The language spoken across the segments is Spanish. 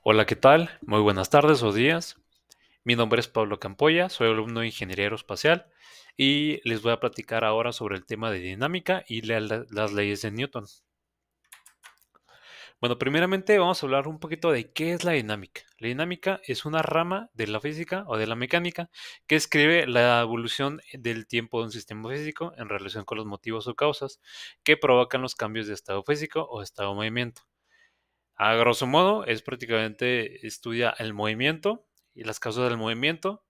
Hola, ¿qué tal? Muy buenas tardes o días. Mi nombre es Pablo Campoya, soy alumno de Ingeniería Aeroespacial y les voy a platicar ahora sobre el tema de dinámica y las leyes de Newton. Bueno, primeramente vamos a hablar un poquito de qué es la dinámica. La dinámica es una rama de la física o de la mecánica que describe la evolución del tiempo de un sistema físico en relación con los motivos o causas que provocan los cambios de estado físico o estado de movimiento. A grosso modo, es prácticamente estudia el movimiento y las causas del movimiento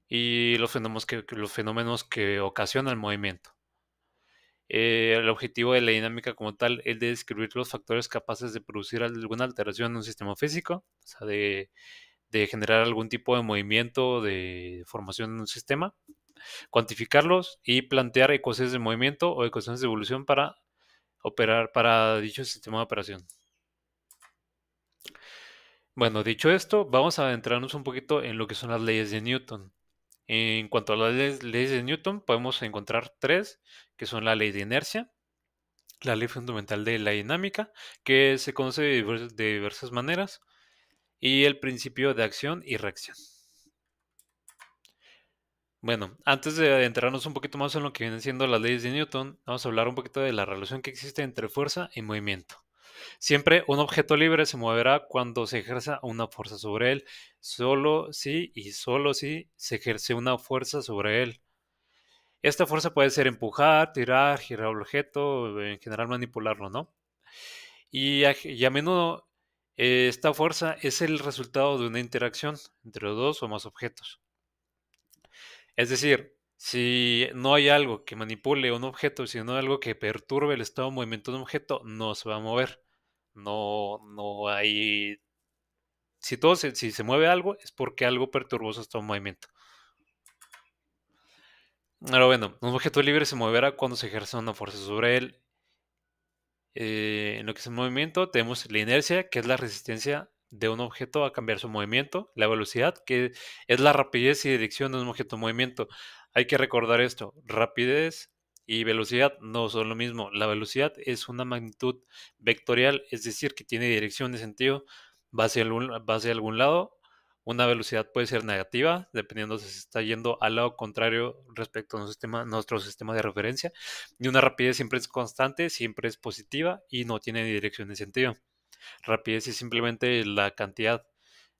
y los fenómenos que ocasionan el movimiento. El objetivo de la dinámica como tal es de describir los factores capaces de producir alguna alteración en un sistema físico, o sea, de generar algún tipo de movimiento, de formación en un sistema, cuantificarlos y plantear ecuaciones de movimiento o ecuaciones de evolución para operar para dicho sistema de operación. Bueno, dicho esto, vamos a adentrarnos un poquito en lo que son las leyes de Newton. En cuanto a las leyes de Newton, podemos encontrar tres, que son la ley de inercia, la ley fundamental de la dinámica, que se conoce de diversas maneras, y el principio de acción y reacción. Bueno, antes de adentrarnos un poquito más en lo que vienen siendo las leyes de Newton, vamos a hablar un poquito de la relación que existe entre fuerza y movimiento. Siempre un objeto libre se moverá cuando se ejerza una fuerza sobre él, solo si y solo si se ejerce una fuerza sobre él. Esta fuerza puede ser empujar, tirar, girar el objeto, en general manipularlo, ¿no? Y a menudo esta fuerza es el resultado de una interacción entre dos o más objetos. Es decir, si no hay algo que manipule un objeto, sino algo que perturbe el estado de movimiento de un objeto, no se va a mover. No hay. Si se mueve algo, es porque algo perturbó su estado de movimiento. Ahora bueno, un objeto libre se moverá cuando se ejerce una fuerza sobre él. En lo que es el movimiento, tenemos la inercia, que es la resistencia de un objeto a cambiar su movimiento, la velocidad, que es la rapidez y dirección de un objeto en movimiento. Hay que recordar esto, rapidez y velocidad no son lo mismo. La velocidad es una magnitud vectorial, es decir, que tiene dirección de sentido, va hacia algún lado. Una velocidad puede ser negativa, dependiendo si se está yendo al lado contrario respecto a nuestro sistema de referencia. Y una rapidez siempre es constante, siempre es positiva y no tiene dirección de sentido. Rapidez es simplemente la cantidad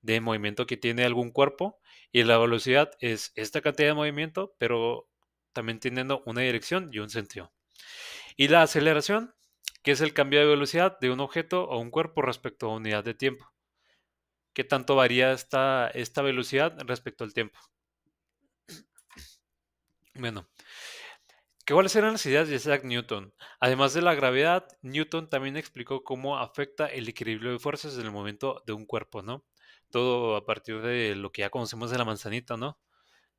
de movimiento que tiene algún cuerpo y la velocidad es esta cantidad de movimiento, pero también teniendo una dirección y un sentido. Y la aceleración, que es el cambio de velocidad de un objeto o un cuerpo respecto a una unidad de tiempo. ¿Qué tanto varía esta velocidad respecto al tiempo? Bueno, ¿cuáles eran las ideas de Isaac Newton? Además de la gravedad, Newton también explicó cómo afecta el equilibrio de fuerzas en el momento de un cuerpo, ¿no? Todo a partir de lo que ya conocemos de la manzanita, ¿no?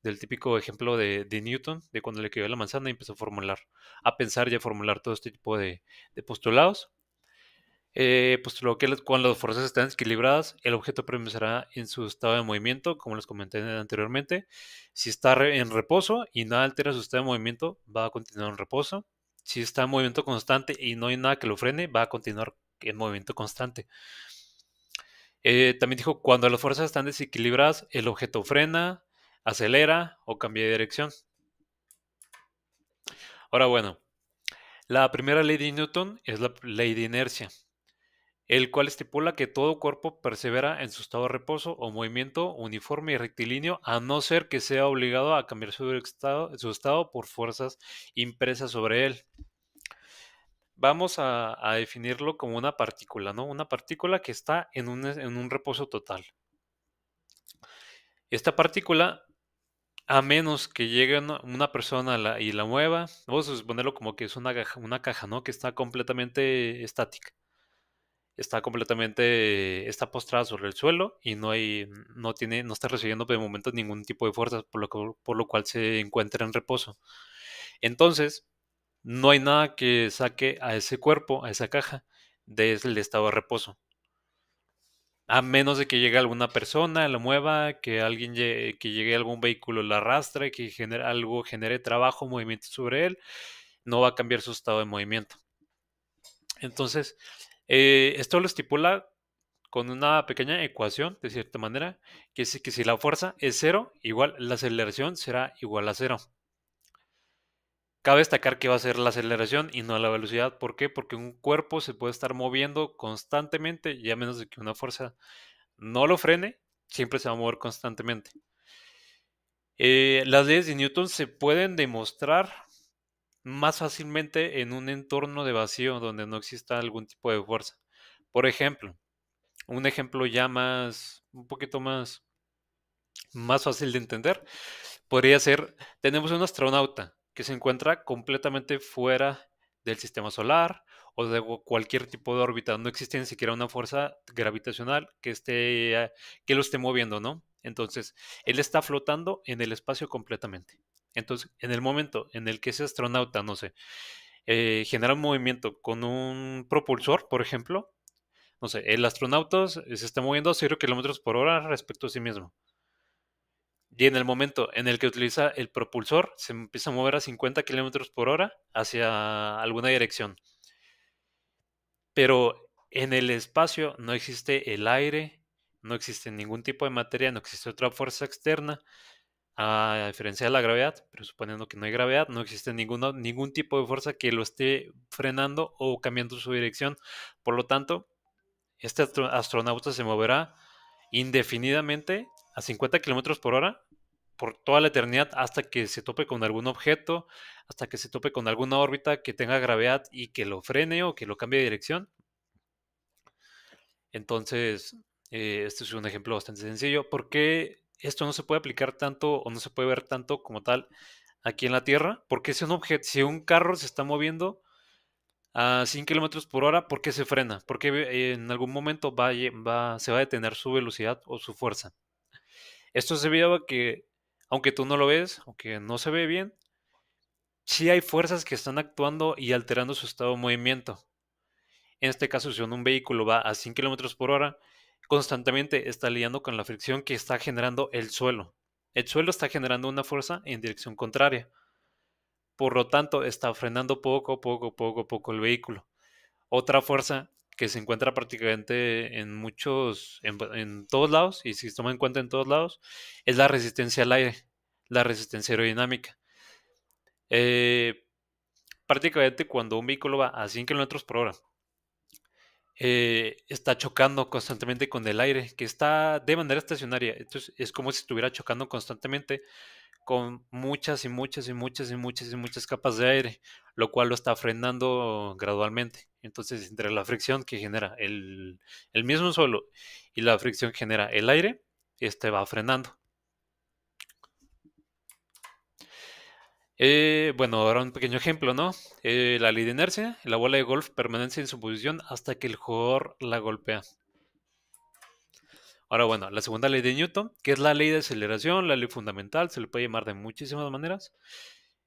Del típico ejemplo de Newton, de cuando le cayó la manzana y empezó a pensar y a formular todo este tipo de postulados. Postuló que cuando las fuerzas están equilibradas, el objeto permanecerá en su estado de movimiento, como les comenté anteriormente. Si está en reposo y nada altera su estado de movimiento, va a continuar en reposo. Si está en movimiento constante y no hay nada que lo frene, va a continuar en movimiento constante. También dijo, cuando las fuerzas están desequilibradas, el objeto frena, acelera o cambia de dirección. Ahora bueno, la primera ley de Newton es la ley de inercia, el cual estipula que todo cuerpo persevera en su estado de reposo o movimiento uniforme y rectilíneo, a no ser que sea obligado a cambiar su estado por fuerzas impresas sobre él. Vamos a definirlo como una partícula, ¿no? Una partícula que está en un reposo total. Esta partícula, a menos que llegue una persona y la mueva, vamos a suponerlo como que es una caja, ¿no? Que está completamente estática. Está postrada sobre el suelo y no está recibiendo de momento ningún tipo de fuerzas, por lo cual se encuentra en reposo. Entonces, no hay nada que saque a ese cuerpo, a esa caja, del estado de reposo. A menos de que llegue alguna persona, la mueva, que llegue algún vehículo, la arrastre, que genere trabajo, movimiento sobre él, no va a cambiar su estado de movimiento. Entonces, esto lo estipula con una pequeña ecuación, de cierta manera, que es que si la fuerza es cero, igual la aceleración será igual a cero. Cabe destacar que va a ser la aceleración y no la velocidad. ¿Por qué? Porque un cuerpo se puede estar moviendo constantemente y a menos de que una fuerza no lo frene, siempre se va a mover constantemente. Las leyes de Newton se pueden demostrar más fácilmente en un entorno de vacío donde no exista algún tipo de fuerza. Por ejemplo, un ejemplo ya un poquito más fácil de entender, podría ser, tenemos un astronauta que se encuentra completamente fuera del sistema solar o de cualquier tipo de órbita. No existe ni siquiera una fuerza gravitacional que lo esté moviendo, ¿no? Entonces, él está flotando en el espacio completamente. Entonces, en el momento en el que ese astronauta, no sé, genera un movimiento con un propulsor, por ejemplo, no sé, el astronauta se está moviendo a 0 kilómetros por hora respecto a sí mismo. Y en el momento en el que utiliza el propulsor, se empieza a mover a 50 kilómetros por hora hacia alguna dirección. Pero en el espacio no existe el aire, no existe ningún tipo de materia, no existe otra fuerza externa, a diferencia de la gravedad, pero suponiendo que no hay gravedad, no existe ningún tipo de fuerza que lo esté frenando o cambiando su dirección. Por lo tanto, este astronauta se moverá indefinidamente a 50 kilómetros por hora por toda la eternidad hasta que se tope con algún objeto, hasta que se tope con alguna órbita que tenga gravedad y que lo frene o que lo cambie de dirección. Entonces, este es un ejemplo bastante sencillo. ¿Por qué esto no se puede aplicar tanto o no se puede ver tanto como tal aquí en la Tierra? Porque si un carro se está moviendo a 100 kilómetros por hora, ¿por qué se frena? Porque en algún momento se va a detener su velocidad o su fuerza. Esto es debido a que, aunque tú no lo ves, aunque no se ve bien, sí hay fuerzas que están actuando y alterando su estado de movimiento. En este caso, si un vehículo va a 100 kilómetros por hora, constantemente está lidiando con la fricción que está generando el suelo. El suelo está generando una fuerza en dirección contraria. Por lo tanto, está frenando poco el vehículo. Otra fuerza que se encuentra prácticamente en todos lados, y si se toma en cuenta en todos lados, es la resistencia al aire, la resistencia aerodinámica. Prácticamente cuando un vehículo va a 100 kilómetros por hora, está chocando constantemente con el aire, que está de manera estacionaria. Entonces es como si estuviera chocando constantemente con muchas capas de aire, lo cual lo está frenando gradualmente. Entonces, entre la fricción que genera el mismo suelo y la fricción que genera el aire, este va frenando. Bueno, ahora un pequeño ejemplo, ¿no? La ley de inercia, la bola de golf permanece en su posición hasta que el jugador la golpea. Ahora, bueno, la segunda ley de Newton, que es la ley de aceleración, la ley fundamental, se le puede llamar de muchísimas maneras.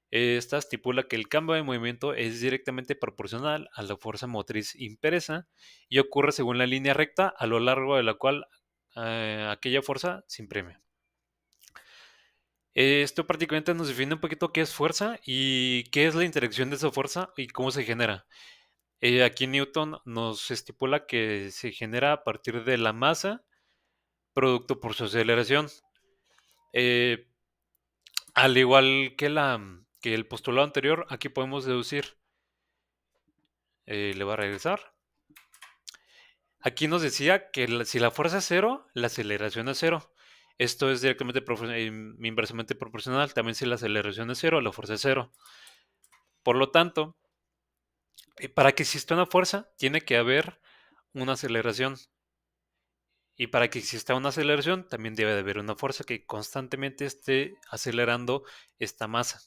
Esta estipula que el cambio de movimiento es directamente proporcional a la fuerza motriz impresa y ocurre según la línea recta a lo largo de la cual aquella fuerza se imprime. Esto prácticamente nos define un poquito qué es fuerza y qué es la interacción de esa fuerza y cómo se genera. Aquí Newton nos estipula que se genera a partir de la masa producto por su aceleración. Eh, Al igual que el postulado anterior, aquí podemos deducir. Le va a regresar. Aquí nos decía que si la fuerza es cero, la aceleración es cero. Esto es directamente inversamente proporcional. También si la aceleración es cero, la fuerza es cero. Por lo tanto, para que exista una fuerza, tiene que haber una aceleración. Y para que exista una aceleración, también debe de haber una fuerza que constantemente esté acelerando esta masa.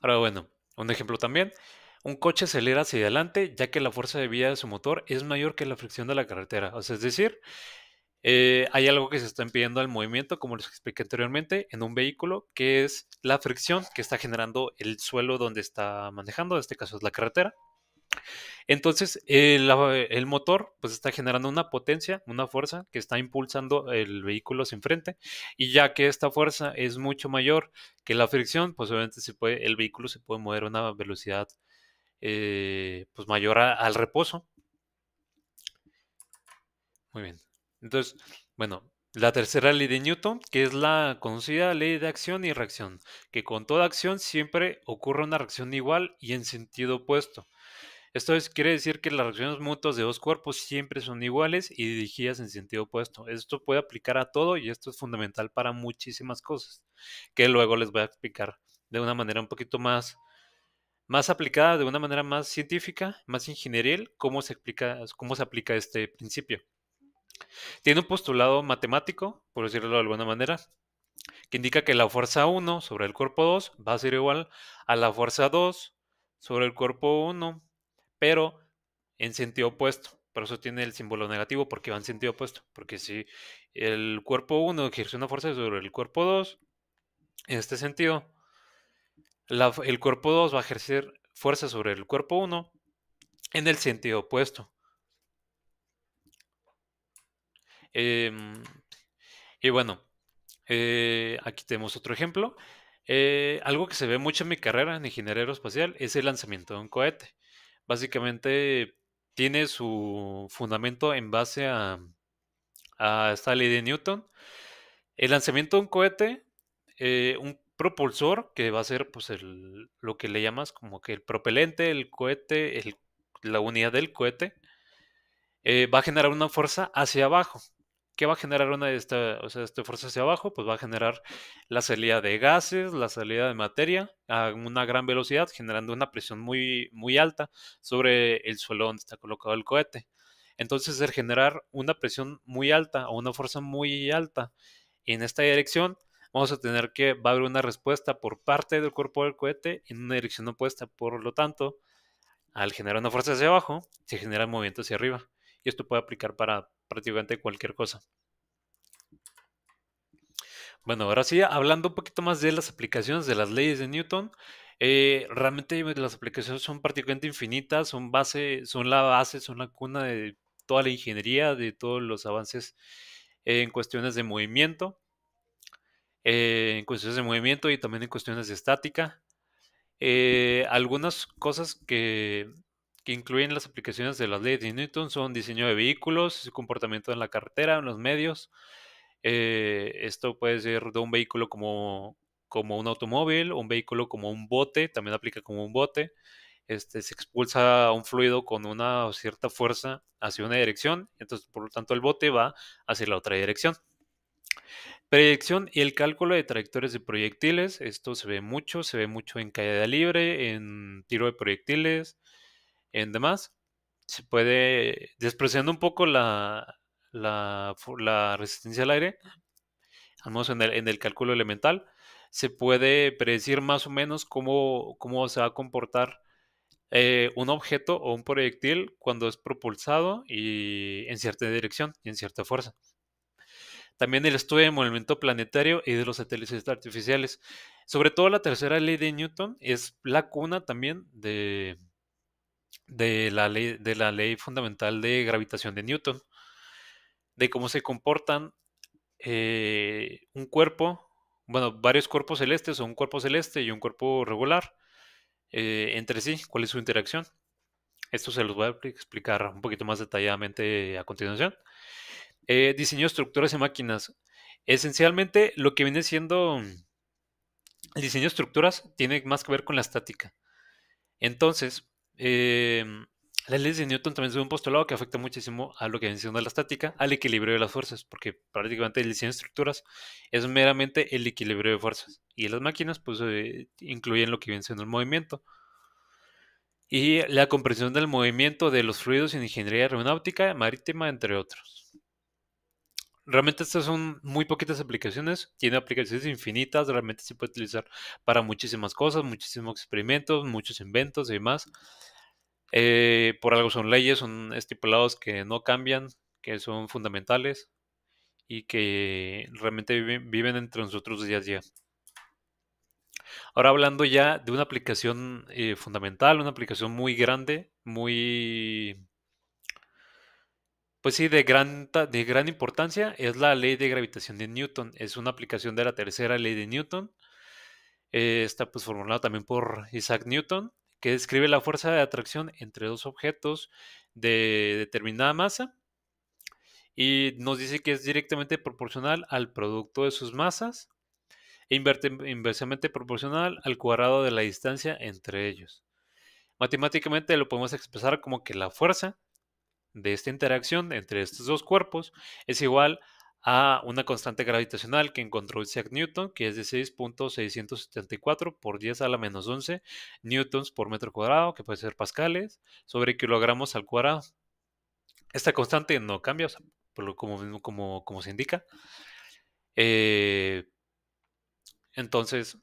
Ahora, bueno, un ejemplo también. Un coche acelera hacia adelante ya que la fuerza de vía de su motor es mayor que la fricción de la carretera. O sea, es decir, hay algo que se está impidiendo al movimiento, como les expliqué anteriormente, en un vehículo, que es la fricción que está generando el suelo donde está manejando, en este caso es la carretera. Entonces, el motor pues está generando una potencia, una fuerza que está impulsando el vehículo hacia enfrente, y ya que esta fuerza es mucho mayor que la fricción, pues obviamente el vehículo se puede mover a una velocidad pues mayor al reposo. Muy bien. Entonces, bueno, la tercera ley de Newton, que es la conocida ley de acción y reacción, que con toda acción siempre ocurre una reacción igual y en sentido opuesto. Quiere decir que las reacciones mutuas de dos cuerpos siempre son iguales y dirigidas en sentido opuesto. Esto puede aplicar a todo y esto es fundamental para muchísimas cosas, que luego les voy a explicar de una manera un poquito más aplicada, de una manera más científica, más ingenieril, cómo se aplica este principio. Tiene un postulado matemático, por decirlo de alguna manera, que indica que la fuerza 1 sobre el cuerpo 2 va a ser igual a la fuerza 2 sobre el cuerpo 1, pero en sentido opuesto. Por eso tiene el símbolo negativo, porque va en sentido opuesto. Porque si el cuerpo 1 ejerce una fuerza sobre el cuerpo 2, en este sentido, el cuerpo 2 va a ejercer fuerza sobre el cuerpo 1 en el sentido opuesto. Y bueno, aquí tenemos otro ejemplo. Algo que se ve mucho en mi carrera en ingeniería aeroespacial es el lanzamiento de un cohete. Básicamente tiene su fundamento en base a esta ley de Newton. El lanzamiento de un cohete, un propulsor que va a ser pues lo que le llamas como que el propelente, el cohete, la unidad del cohete, va a generar una fuerza hacia abajo. ¿Qué va a generar esta fuerza hacia abajo? Pues va a generar la salida de gases, la salida de materia a una gran velocidad, generando una presión muy, muy alta sobre el suelo donde está colocado el cohete. Entonces, al generar una presión muy alta o una fuerza muy alta en esta dirección, vamos a tener que va a haber una respuesta por parte del cuerpo del cohete en una dirección opuesta. Por lo tanto, al generar una fuerza hacia abajo, se genera movimiento hacia arriba. Y esto puede aplicar para prácticamente cualquier cosa. Bueno, ahora sí, hablando un poquito más de las aplicaciones de las leyes de Newton, realmente las aplicaciones son prácticamente infinitas, son la base, son la cuna de toda la ingeniería, de todos los avances en cuestiones de movimiento, y también en cuestiones de estática. Algunas cosas que incluyen las aplicaciones de las leyes de Newton son diseño de vehículos, su comportamiento en la carretera, en los medios. Esto puede ser de un vehículo como un automóvil, un vehículo como un bote, también aplica como un bote. Se expulsa un fluido con una cierta fuerza hacia una dirección, entonces por lo tanto el bote va hacia la otra dirección. Predicción y el cálculo de trayectorias de proyectiles, esto se ve mucho en caída libre, en tiro de proyectiles, en demás. Se puede, despreciando un poco la resistencia al aire, al menos en el cálculo elemental, se puede predecir más o menos cómo se va a comportar un objeto o un proyectil cuando es propulsado y en cierta dirección y en cierta fuerza. También el estudio del movimiento planetario y de los satélites artificiales. Sobre todo la tercera ley de Newton es la cuna también de la ley fundamental de gravitación de Newton, de cómo se comportan un cuerpo, bueno, varios cuerpos celestes o un cuerpo celeste y un cuerpo regular entre sí, cuál es su interacción. Esto se los voy a explicar un poquito más detalladamente a continuación. Diseño de estructuras y máquinas. Esencialmente, lo que viene siendo el diseño de estructuras tiene más que ver con la estática. Entonces, las leyes de Newton también son un postulado que afecta muchísimo a lo que viene siendo la estática, al equilibrio de las fuerzas, porque prácticamente el diseño de estructuras es meramente el equilibrio de fuerzas. Y las máquinas, pues, incluyen lo que viene siendo el movimiento. Y la comprensión del movimiento de los fluidos en ingeniería aeronáutica, marítima, entre otros. Realmente estas son muy poquitas aplicaciones, tiene aplicaciones infinitas, realmente se puede utilizar para muchísimas cosas, muchísimos experimentos, muchos inventos y demás. Por algo son leyes, son estipulados que no cambian, que son fundamentales y que realmente viven entre nosotros día a día. Ahora hablando ya de una aplicación fundamental, una aplicación muy grande, pues sí, de gran importancia, es la ley de gravitación de Newton. Es una aplicación de la tercera ley de Newton. Está pues formulada también por Isaac Newton, que describe la fuerza de atracción entre dos objetos de determinada masa y nos dice que es directamente proporcional al producto de sus masas e inversamente proporcional al cuadrado de la distancia entre ellos. Matemáticamente lo podemos expresar como que la fuerza de esta interacción entre estos dos cuerpos es igual a una constante gravitacional que encontró Isaac Newton, que es de 6.674 por 10 a la menos 11 newtons por metro cuadrado, que puede ser pascales, sobre kilogramos al cuadrado. Esta constante no cambia, o sea, como se indica. Entonces,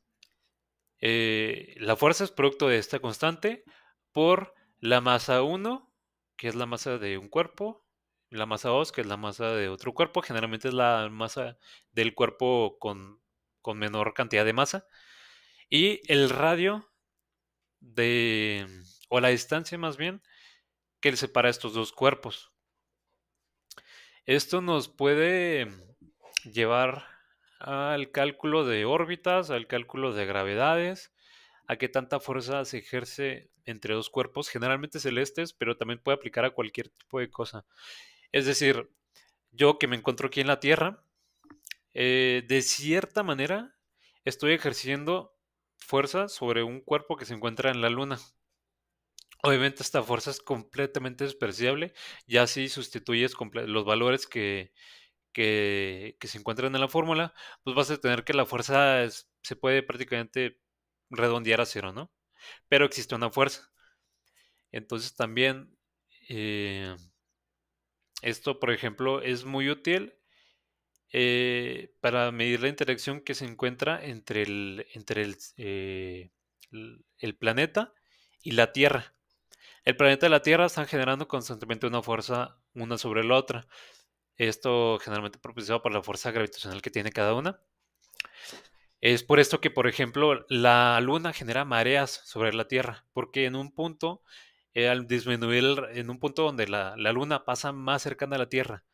la fuerza es producto de esta constante por la masa 1, que es la masa de un cuerpo, la masa 2, que es la masa de otro cuerpo, generalmente es la masa del cuerpo con menor cantidad de masa, y el radio o la distancia más bien, que separa estos dos cuerpos. Esto nos puede llevar al cálculo de órbitas, al cálculo de gravedades, a qué tanta fuerza se ejerce entre dos cuerpos, generalmente celestes, pero también puede aplicar a cualquier tipo de cosa. Es decir, yo que me encuentro aquí en la Tierra, de cierta manera estoy ejerciendo fuerza sobre un cuerpo que se encuentra en la Luna. Obviamente esta fuerza es completamente despreciable, ya si sustituyes los valores que se encuentran en la fórmula, pues vas a tener que la fuerza se puede prácticamente redondear a cero, ¿no? Pero existe una fuerza. Entonces también esto, por ejemplo, es muy útil para medir la interacción que se encuentra entre el planeta y la Tierra. El planeta y la Tierra están generando constantemente una fuerza una sobre la otra. Esto generalmente propiciado por la fuerza gravitacional que tiene cada una. Es por esto que, por ejemplo, la Luna genera mareas sobre la Tierra, porque en un punto, al disminuir, en un punto donde la Luna pasa más cercana a la Tierra,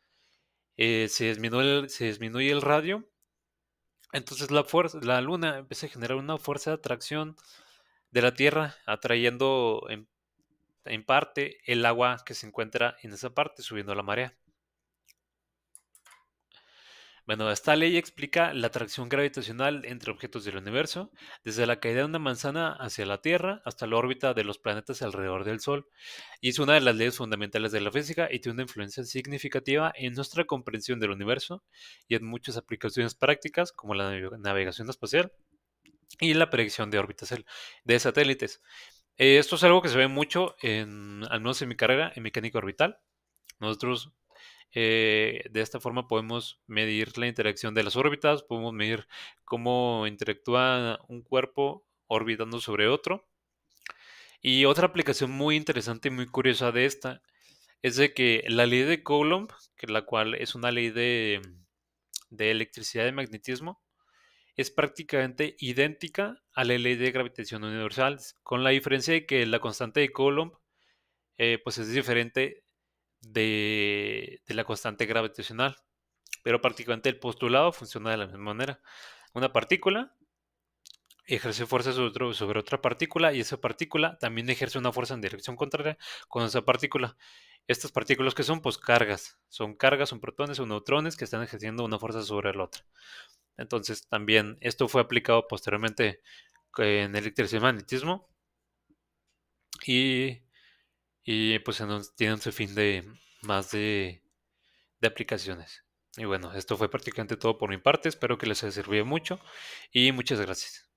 se disminuye el radio, entonces la Luna empieza a generar una fuerza de atracción de la Tierra, atrayendo en parte el agua que se encuentra en esa parte, subiendo la marea. Bueno, esta ley explica la atracción gravitacional entre objetos del universo, desde la caída de una manzana hacia la Tierra hasta la órbita de los planetas alrededor del Sol, y es una de las leyes fundamentales de la física y tiene una influencia significativa en nuestra comprensión del universo y en muchas aplicaciones prácticas como la navegación espacial y la predicción de órbitas de satélites. Esto es algo que se ve mucho, al menos en mi carrera, en mecánica orbital. Nosotros de esta forma podemos medir la interacción de las órbitas, podemos medir cómo interactúa un cuerpo orbitando sobre otro. Y otra aplicación muy interesante y muy curiosa de esta es de que la ley de Coulomb, que la cual es una ley de electricidad y magnetismo, es prácticamente idéntica a la ley de gravitación universal, con la diferencia de que la constante de Coulomb pues es diferente de la constante gravitacional, pero prácticamente el postulado funciona de la misma manera. Una partícula ejerce fuerza sobre otra partícula y esa partícula también ejerce una fuerza en dirección contraria con esa partícula. Estas partículas que son, pues son cargas, son protones o neutrones que están ejerciendo una fuerza sobre la otra. Entonces también esto fue aplicado posteriormente en electricidad y magnetismo y, pues tiene un sinfín de aplicaciones. Y bueno, esto fue prácticamente todo por mi parte. Espero que les haya servido mucho y muchas gracias.